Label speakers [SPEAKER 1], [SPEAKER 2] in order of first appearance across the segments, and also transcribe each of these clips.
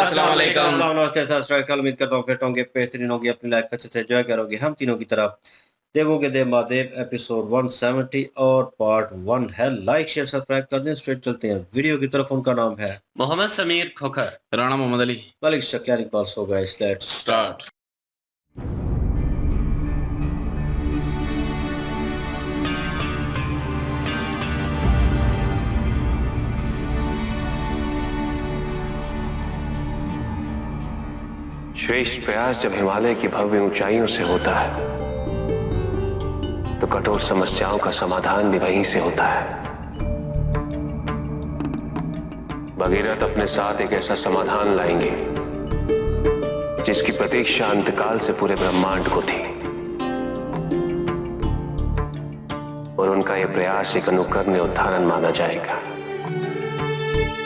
[SPEAKER 1] अस्सलाम वालेकुम।
[SPEAKER 2] नमस्ते, सत श्री अकाल। उम्मीद करता हूँ फिट होंगे, बेहतरीन होंगे, अपनी लाइफ अच्छे से एंजॉय करोगे। हम तीनों की तरफ देवों के देव महादेव एपिसोड 170 और पार्ट 1 है। लाइक शेयर सब्सक्राइब कर दें। स्ट्रेट चलते हैं वीडियो की तरफ। उनका नाम है
[SPEAKER 1] मोहम्मद समीर खोखर,
[SPEAKER 3] राणा मोहम्मद अली।
[SPEAKER 2] मलिक शक्यानी पास हो गया। Let's
[SPEAKER 3] start.
[SPEAKER 4] श्रेष्ठ प्रयास जब हिमालय की भव्य ऊंचाइयों से होता है तो कठोर समस्याओं का समाधान भी वहीं से होता है। भगीरथ अपने साथ एक ऐसा समाधान लाएंगे जिसकी प्रतीक्षा अंतकाल से पूरे ब्रह्मांड को थी, और उनका यह प्रयास एक अनुकरणीय उदाहरण माना जाएगा।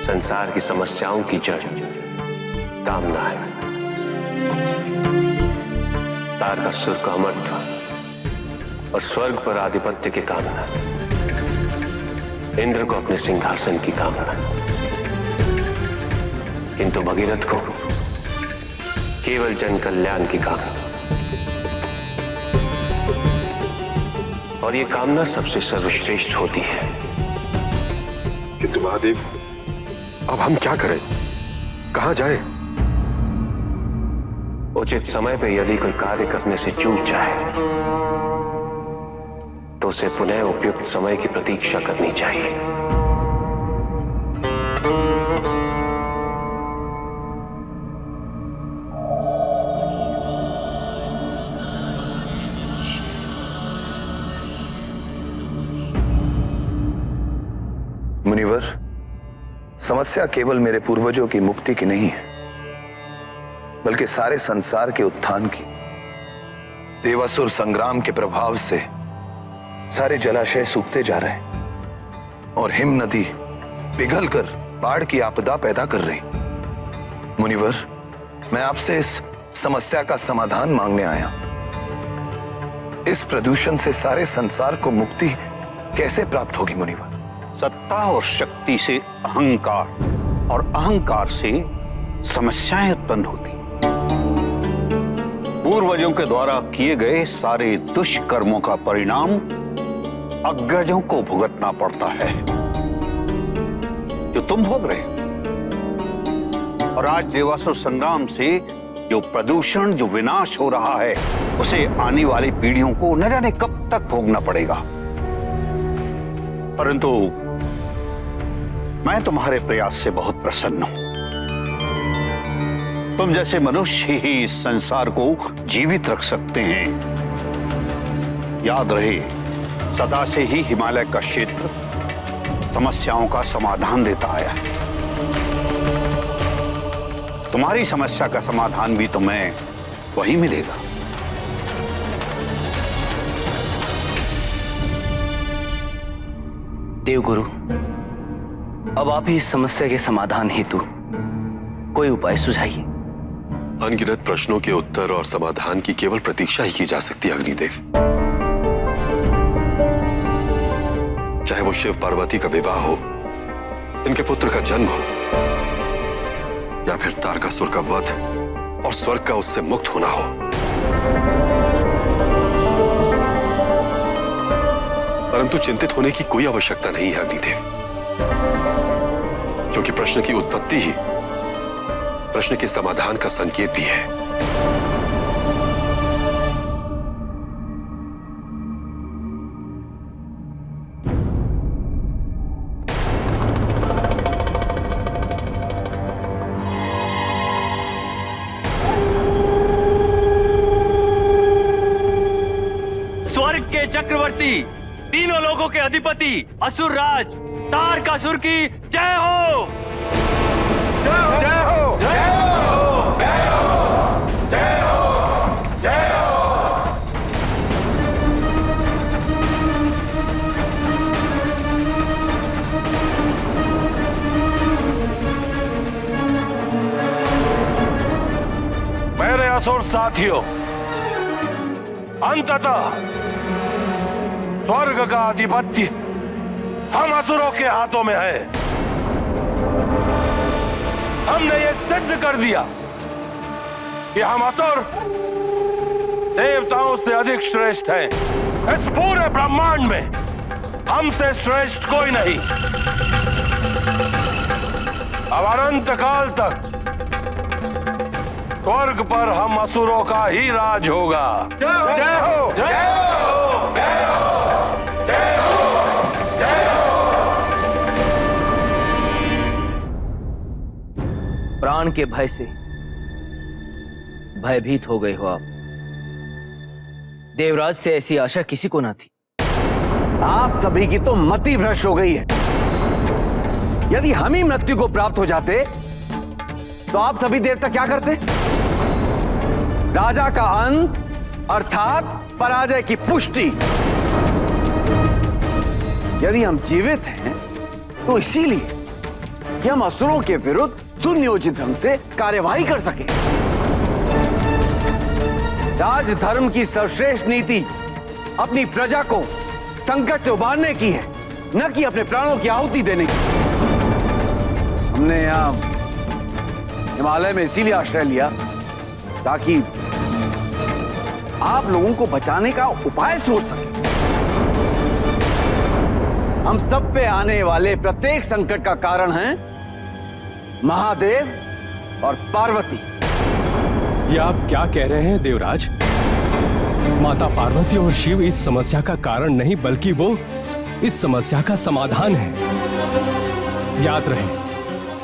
[SPEAKER 4] संसार की समस्याओं की जड़ कामना है। तारकासुर का अमरत्व और स्वर्ग पर आधिपत्य की कामना, इंद्र को अपने सिंहासन की कामना, किंतु भगीरथ को केवल जन कल्याण की कामना। और ये कामना सबसे सर्वश्रेष्ठ होती है।
[SPEAKER 5] किंतु महादेव, अब हम क्या करें, कहां जाएं?
[SPEAKER 4] उचित समय पर यदि कोई कार्य करने से चूक जाए तो उसे पुनः उपयुक्त समय की प्रतीक्षा करनी चाहिए।
[SPEAKER 6] मुनिवर, समस्या केवल मेरे पूर्वजों की मुक्ति की नहीं है, बल्कि सारे संसार के उत्थान की। देवासुर संग्राम के प्रभाव से सारे जलाशय सूखते जा रहे हैं और हिम नदी पिघलकर बाढ़ की आपदा पैदा कर रही। मुनिवर, मैं आपसे इस समस्या का समाधान मांगने आया। इस प्रदूषण से सारे संसार को मुक्ति कैसे प्राप्त होगी मुनिवर?
[SPEAKER 7] सत्ता और शक्ति से अहंकार, और अहंकार से समस्याएं उत्पन्न होती। पूर्वजों के द्वारा किए गए सारे दुष्कर्मों का परिणाम अग्रजों को भुगतना पड़ता है, जो तुम भोग रहे हो। और आज देवासुर संग्राम से जो प्रदूषण, जो विनाश हो रहा है, उसे आने वाली पीढ़ियों को न जाने कब तक भोगना पड़ेगा। परंतु मैं तुम्हारे प्रयास से बहुत प्रसन्न हूं। तुम जैसे मनुष्य ही इस संसार को जीवित रख सकते हैं। याद रहे, सदा से ही हिमालय का क्षेत्र समस्याओं का समाधान देता आया है। तुम्हारी समस्या का समाधान भी तुम्हें वही मिलेगा।
[SPEAKER 8] देवगुरु, अब आप ही इस समस्या के समाधान हेतु कोई उपाय सुझाइए।
[SPEAKER 5] अनगिनत प्रश्नों के उत्तर और समाधान की केवल प्रतीक्षा ही की जा सकती है अग्निदेव। चाहे वो शिव पार्वती का विवाह हो, इनके पुत्र का जन्म हो, या फिर तारकासुर का वध और स्वर्ग का उससे मुक्त होना हो। परंतु चिंतित होने की कोई आवश्यकता नहीं है अग्निदेव, क्योंकि प्रश्न की उत्पत्ति ही प्रश्न के समाधान का संकेत भी है।
[SPEAKER 9] स्वर्ग के चक्रवर्ती, तीनों लोगों के अधिपति असुर राज तारकासुर की जय हो। जय हो, जय हो, जय हो, जय हो, जय हो, जय हो।
[SPEAKER 10] मेरे असुर साथियों, अंततः स्वर्ग का आधिपत्य हम असुरों के हाथों में है। हमने ये सिद्ध कर दिया कि हम असुर देवताओं से अधिक श्रेष्ठ हैं। इस पूरे ब्रह्मांड में हमसे श्रेष्ठ कोई नहीं। अब अनंत काल तक स्वर्ग पर हम असुरों का ही राज होगा। जय हो, जय हो, जय हो, जय हो, जय हो, जय हो।
[SPEAKER 8] प्राण के भय से भयभीत हो गए हो आप। देवराज से ऐसी आशा किसी को ना थी।
[SPEAKER 1] आप सभी की तो मति भ्रष्ट हो गई है। यदि हम ही मृत्यु को प्राप्त हो जाते तो आप सभी देर तक क्या करते? राजा का अंत अर्थात पराजय की पुष्टि। यदि हम जीवित हैं तो इसीलिए कि हम असुरों के विरुद्ध सुनियोजित ढंग से कार्यवाही कर सके। राजधर्म की सर्वश्रेष्ठ नीति अपनी प्रजा को संकट से उबारने की है, न कि अपने प्राणों की आहुति देने की। हमने यहां हिमालय में इसीलिए आश्रय लिया ताकि आप लोगों को बचाने का उपाय सोच सके। हम सब पे आने वाले प्रत्येक संकट का कारण है महादेव और पार्वती।
[SPEAKER 3] ये आप क्या कह रहे हैं देवराज? माता पार्वती और शिव इस समस्या का कारण नहीं बल्कि वो इस समस्या का समाधान है। याद रहे,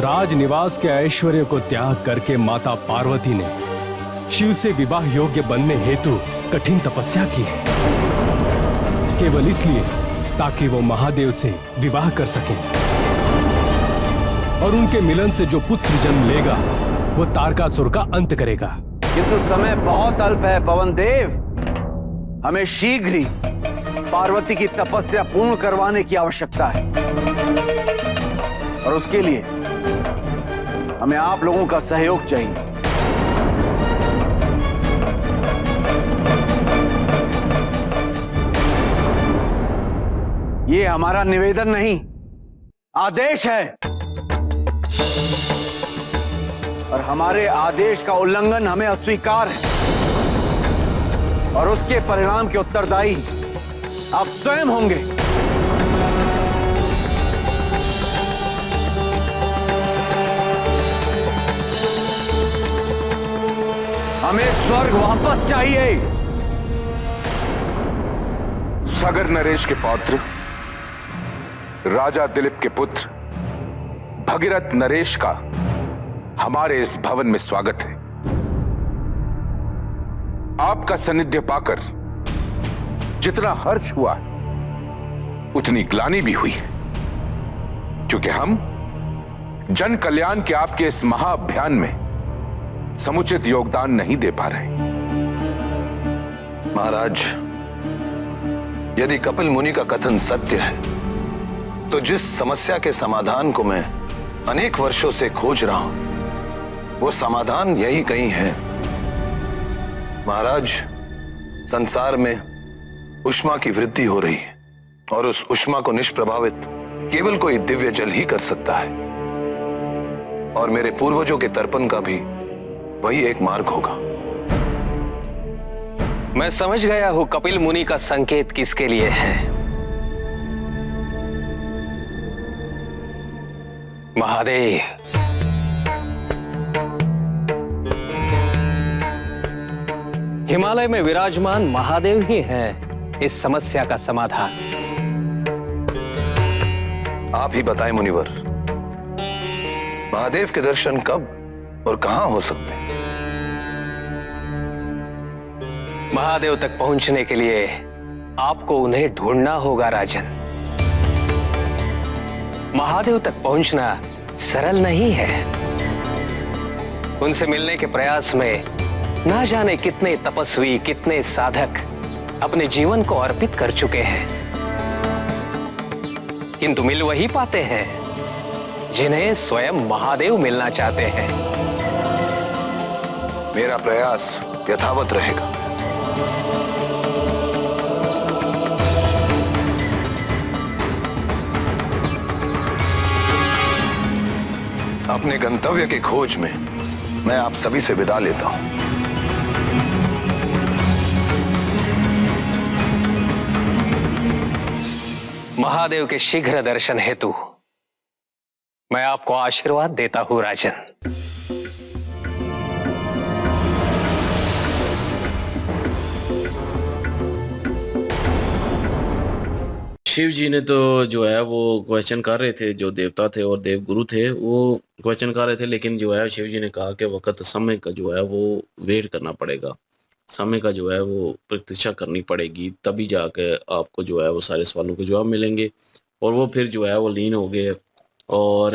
[SPEAKER 3] राजनिवास के ऐश्वर्य को त्याग करके माता पार्वती ने शिव से विवाह योग्य बनने हेतु कठिन तपस्या की है, केवल इसलिए ताकि वो महादेव से विवाह कर सके और उनके मिलन से जो पुत्र जन्म लेगा वो तारकासुर का अंत करेगा।
[SPEAKER 1] किंतु समय बहुत अल्प है पवन देव। हमें शीघ्र ही पार्वती की तपस्या पूर्ण करवाने की आवश्यकता है और उसके लिए हमें आप लोगों का सहयोग चाहिए। ये हमारा निवेदन नहीं, आदेश है और हमारे आदेश का उल्लंघन हमें अस्वीकार है और उसके परिणाम के उत्तरदायी आप स्वयं होंगे। हमें स्वर्ग वापस चाहिए।
[SPEAKER 6] सगर नरेश के पौत्र राजा दिलीप के पुत्र भगीरथ नरेश का हमारे इस भवन में स्वागत है। आपका सानिध्य पाकर जितना हर्ष हुआ उतनी ग्लानि भी हुई है, क्योंकि हम जन कल्याण के आपके इस महाअभियान में समुचित योगदान नहीं दे पा रहे।
[SPEAKER 5] महाराज, यदि कपिल मुनि का कथन सत्य है तो जिस समस्या के समाधान को मैं अनेक वर्षों से खोज रहा हूं वो समाधान यही कहीं है। महाराज, संसार में उष्मा की वृद्धि हो रही है और उस उष्मा को निष्प्रभावित केवल कोई दिव्य जल ही कर सकता है और मेरे पूर्वजों के तर्पण का भी वही एक मार्ग होगा।
[SPEAKER 8] मैं समझ गया हूं कपिल मुनि का संकेत किसके लिए है। महादेव, हिमालय में विराजमान महादेव ही हैं इस समस्या का समाधान।
[SPEAKER 5] आप ही बताएं मुनिवर, महादेव के दर्शन कब और कहां हो सकते हैं?
[SPEAKER 8] महादेव तक पहुंचने के लिए आपको उन्हें ढूंढना होगा राजन। महादेव तक पहुंचना सरल नहीं है। उनसे मिलने के प्रयास में ना जाने कितने तपस्वी, कितने साधक अपने जीवन को अर्पित कर चुके हैं, किंतु मिल वही पाते हैं जिन्हें स्वयं महादेव मिलना चाहते हैं।
[SPEAKER 5] मेरा प्रयास यथावत रहेगा। अपने गंतव्य की खोज में मैं आप सभी से विदा लेता हूं।
[SPEAKER 3] महादेव के शीघ्र दर्शन हेतु मैं आपको आशीर्वाद देता हूं राजन।
[SPEAKER 11] शिव जी ने तो जो है वो क्वेश्चन कर रहे थे, जो देवता थे और देवगुरु थे वो क्वेश्चन कर रहे थे, लेकिन जो है शिव जी ने कहा कि वक्त समय का जो है वो वेट करना पड़ेगा, समय का जो है वो प्रतीक्षा करनी पड़ेगी, तभी जाके आपको जो है वो सारे सवालों के जवाब मिलेंगे। और वो फिर जो है वो लीन हो गए और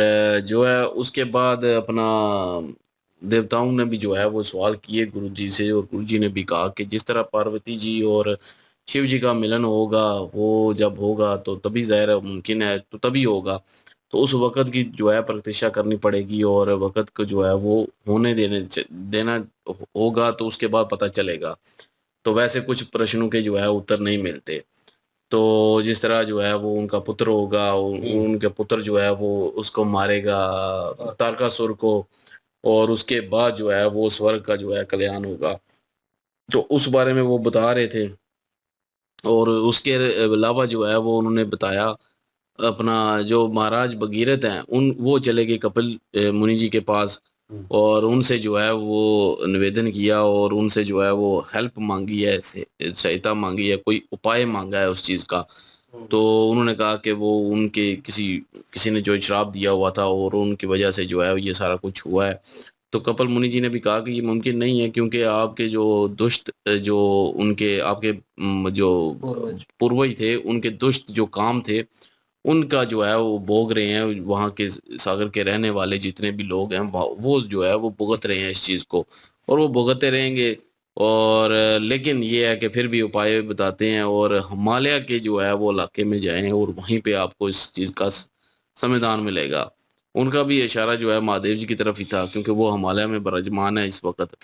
[SPEAKER 11] जो है उसके बाद अपना देवताओं ने भी जो है वो सवाल किए गुरु जी से, और गुरु जी ने भी कहा कि जिस तरह पार्वती जी और शिव जी का मिलन होगा वो जब होगा तो तभी ज़ाहिर है मुमकिन है, तो तभी होगा, तो उस वक़्त की जो है प्रतीक्षा करनी पड़ेगी और वक़्त को जो है वो होने देना होगा, तो उसके बाद पता चलेगा। तो वैसे कुछ प्रश्नों के जो है उत्तर नहीं मिलते, तो जिस तरह जो है वो उनका पुत्र होगा, उनके पुत्र जो है वो उसको मारेगा तारकासुर को, और उसके बाद जो है वो स्वर्ग का जो है कल्याण होगा, तो उस बारे में वो बता रहे थे। और उसके अलावा जो है वो उन्होंने बताया अपना जो महाराज भगीरथ हैं वो चले गए कपिल मुनि जी के पास, और उनसे जो है वो निवेदन किया और उनसे जो है वो हेल्प मांगी है, सहायता मांगी है, कोई उपाय मांगा है उस चीज़ का। तो उन्होंने कहा कि वो उनके किसी ने जो श्राप दिया हुआ था और उनकी वजह से जो है ये सारा कुछ हुआ है। तो कपिल मुनि जी ने भी कहा कि ये मुमकिन नहीं है, क्योंकि आपके जो दुष्ट जो उनके आपके जो पूर्वज थे, उनके दुष्ट जो काम थे उनका जो है वो भोग रहे हैं, वहाँ के सागर के रहने वाले जितने भी लोग हैं वो जो है वो भुगत रहे हैं इस चीज़ को, और वो भुगतते रहेंगे। और लेकिन ये है कि फिर भी उपाय बताते हैं, और हिमालय के जो है वो इलाके में जाएं और वहीं पे आपको इस चीज़ का समाधान मिलेगा। उनका भी इशारा जो है महादेव जी की तरफ ही था, क्योंकि वो हिमालय में विराजमान है इस वक्त।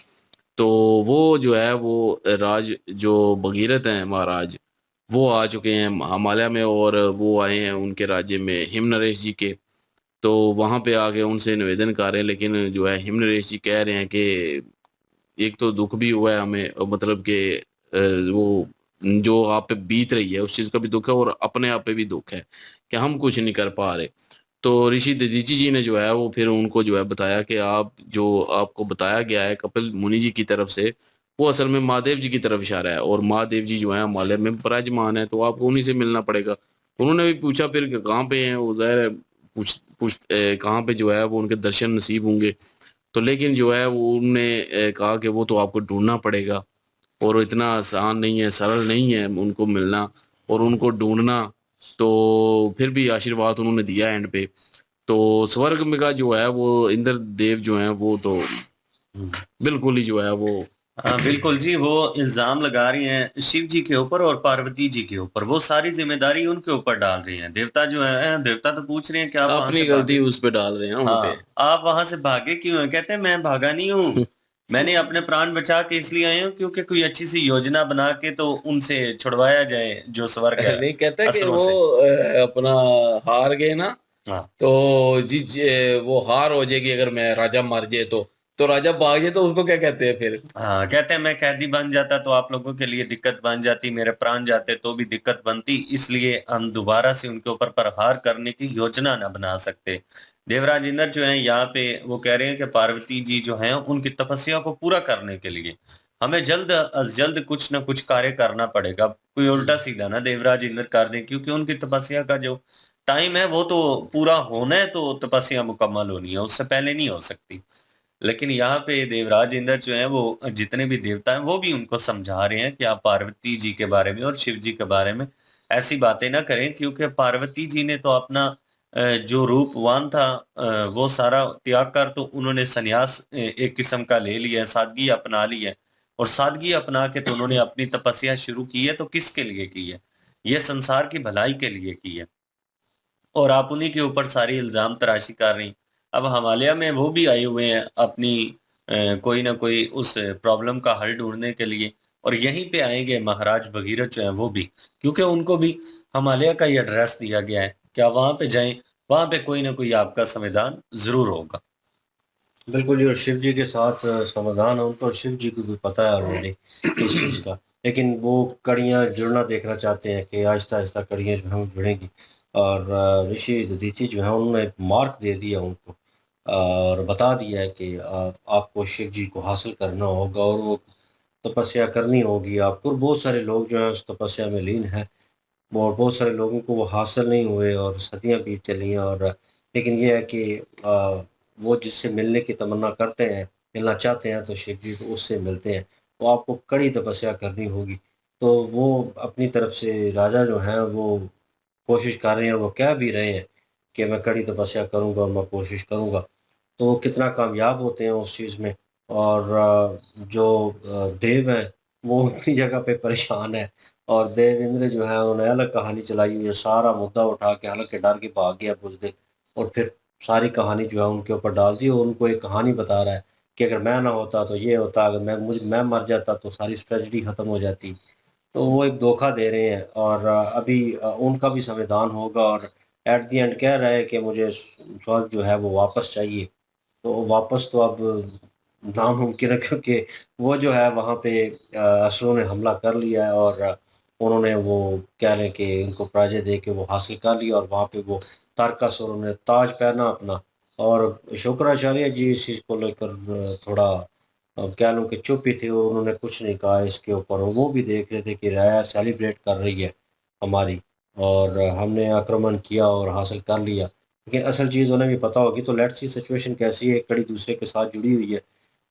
[SPEAKER 11] तो वो जो है वो राज जो भगीरथ हैं महाराज, वो आ चुके हैं हिमालय में, और वो आए हैं उनके राज्य में हिमनरेश जी के। तो वहाँ पे आके उनसे निवेदन कर रहे हैं, लेकिन जो है हिमनरेश जी कह रहे हैं कि एक तो दुख भी हुआ है हमें, मतलब कि वो जो आप पे बीत रही है उस चीज़ का भी दुख है, और अपने आप पे भी दुख है कि हम कुछ नहीं कर पा रहे। तो ऋषि दधीचि जी ने जो है वो फिर उनको जो है बताया कि आप जो आपको बताया गया है कपिल मुनि जी की तरफ से, वो असल में महादेव जी की तरफ इशारा है, और महादेव जी जो है हिमालय में विराजमान है, तो आपको उन्हीं से मिलना पड़ेगा। उन्होंने भी पूछा फिर कि कहाँ पे हैं वो, ज़ाहिर है कहाँ पे जो है वो उनके दर्शन नसीब होंगे। तो लेकिन जो है वो उन्होंने कहा कि वो तो आपको ढूंढना पड़ेगा, और इतना आसान नहीं है, सरल नहीं है उनको मिलना और उनको ढूंढना। तो फिर भी आशीर्वाद उन्होंने दिया एंड पे। तो स्वर्ग में का जो है वो इंद्र देव जो है वो तो बिल्कुल ही जो है वो
[SPEAKER 2] हाँ बिल्कुल जी, वो इल्जाम लगा रही हैं शिव जी के ऊपर और पार्वती जी के ऊपर, वो सारी जिम्मेदारी उनके ऊपर डाल रही हैं। देवता जो है, देवता तो पूछ रहे हैं कि आप वहां
[SPEAKER 11] अपनी
[SPEAKER 2] से
[SPEAKER 11] गलती
[SPEAKER 2] भागे,
[SPEAKER 11] उस पे डाल रहे हैं उन पे।
[SPEAKER 2] हाँ आप वहां से भागे क्यों हैं? कहते हैं मैं भागा नहीं हूँ, मैंने अपने प्राण बचा के इसलिए आया हूँ क्योंकि कोई अच्छी सी योजना बना के तो उनसे छुड़वाया जाए जो स्वर्ग है
[SPEAKER 11] नहीं कहते कि
[SPEAKER 2] असुरों
[SPEAKER 11] वो
[SPEAKER 2] से।
[SPEAKER 11] अपना हार गए ना,
[SPEAKER 2] हाँ
[SPEAKER 11] तो वो हार हो जाएगी अगर मैं राजा मार जाए तो राजा भाग जाए तो उसको क्या कहते हैं फिर?
[SPEAKER 2] हाँ, कहते हैं मैं कैदी बन जाता तो आप लोगों के लिए दिक्कत बन जाती, मेरे प्राण जाते तो भी दिक्कत बनती, इसलिए हम दोबारा से उनके ऊपर प्रहार करने की योजना ना बना सकते। देवराज इंद्र जो है यहाँ पे वो कह रहे हैं कि पार्वती जी जो हैं उनकी तपस्या को पूरा करने के लिए हमें जल्द अज जल्द कुछ ना कुछ कार्य करना पड़ेगा, कोई उल्टा सीधा ना देवराज इंद्र कर दें, क्योंकि उनकी तपस्या का जो टाइम है वो तो पूरा होना है, तो तपस्या मुकम्मल होनी है, उससे पहले नहीं हो सकती। लेकिन यहाँ पे देवराज इंद्र जो है वो जितने भी देवता हैं वो भी उनको समझा रहे हैं कि आप पार्वती जी के बारे में और शिव जी के बारे में ऐसी बातें ना करें, क्योंकि पार्वती जी ने तो अपना जो रूपवान था वो सारा त्याग कर तो उन्होंने संन्यास एक किस्म का ले लिया है, सादगी अपना ली है, और सादगी अपना के तो उन्होंने अपनी तपस्या शुरू की है, तो किसके लिए की है? ये संसार की भलाई के लिए की है, और आप उन्हीं के ऊपर सारी इल्जाम तराशी कर रही। अब हिमालय में वो भी आए हुए हैं अपनी कोई ना कोई उस प्रॉब्लम का हल ढूंढने के लिए, और यहीं पे आएंगे महाराज भगीरथ जो है वो भी, क्योंकि उनको भी हिमालय का ही एड्रेस दिया गया है कि आप वहां पे जाएं, वहां पे कोई ना कोई आपका समाधान जरूर होगा। बिल्कुल, जो शिव जी के साथ समाधान है उनको, शिव जी को भी पता है ऑलरेडी इस चीज़ का, लेकिन वो कड़ियाँ जुड़ना देखना चाहते हैं कि आहिस्ता-आहिस्ता कड़ियाँ जो हैं वो जुड़ेंगी। और ऋषि दधीचि जो हैं उन्होंने एक मार्ग दे दिया उनको और बता दिया है कि आपको शिव जी को हासिल करना होगा और वो तपस्या करनी होगी आपको। और बहुत सारे लोग जो हैं उस तपस्या में लीन हैं। और बहुत सारे लोगों को वो हासिल नहीं हुए और सदियाँ बीत चली हैं। और लेकिन ये है कि वो जिससे मिलने की तमन्ना करते हैं, मिलना चाहते हैं तो शिव जी को उससे मिलते हैं। वो आपको कड़ी तपस्या करनी होगी। तो वो अपनी तरफ से राजा जो हैं वो कोशिश कर रहे हैं और वो कह भी रहे हैं कि मैं कड़ी तपस्या करूँगा और मैं कोशिश करूँगा। तो वो कितना कामयाब होते हैं उस चीज़ में। और जो देव हैं वो अपनी जगह पे परेशान है और देवेंद्र जो है उन्होंने अलग कहानी चलाई हुई है, सारा मुद्दा उठा के हालाँकि डर के भाग गया कुछ दिन और फिर सारी कहानी जो है उनके ऊपर डाल दी और उनको एक कहानी बता रहा है कि अगर मैं ना होता तो ये होता, अगर मैं मर जाता तो सारी ट्रेजेडी खत्म हो जाती। तो वो एक धोखा दे रहे हैं और अभी उनका भी संविधान होगा और एट द एंड कह रहा है कि मुझे स्वर्ग जो है वो वापस चाहिए। तो वापस तो अब नामुमकिन है क्योंकि वो जो है वहाँ पे असुरों ने हमला कर लिया है और उन्होंने वो कह लें कि उनको पराजय दे के वो हासिल कर लिया और वहाँ पे वो तारकासुर ने ताज पहना अपना। और शुक्राचार्य जी इस चीज़ को लेकर थोड़ा कह लूँ कि चुप ही थे, उन्होंने कुछ नहीं कहा इसके ऊपर। वो भी देख रहे थे कि राया सेलिब्रेट कर रही है हमारी और हमने आक्रमण किया और हासिल कर लिया। लेकिन असल चीज़ उन्हें भी पता होगी। तो लेट्स सी सिचुएशन कैसी है, एक कड़ी दूसरे के साथ जुड़ी हुई है।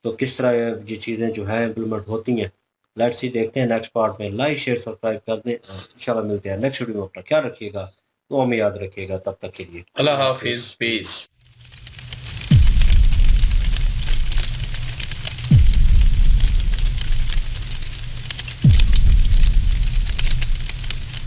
[SPEAKER 2] तो किस तरह ये चीज़ें जो हैं इम्प्लीमेंट होती हैं, लेट्स सी देखते हैं नेक्स्ट पार्ट में। लाइक शेयर सब्सक्राइब कर दें। इंशाल्लाह मिलते हैं नेक्स्ट वीडियो में। अपना ख्याल रखिएगा, दुआ में याद रखिएगा। तब तक के लिए
[SPEAKER 11] अल्लाह हाफिज, पीस।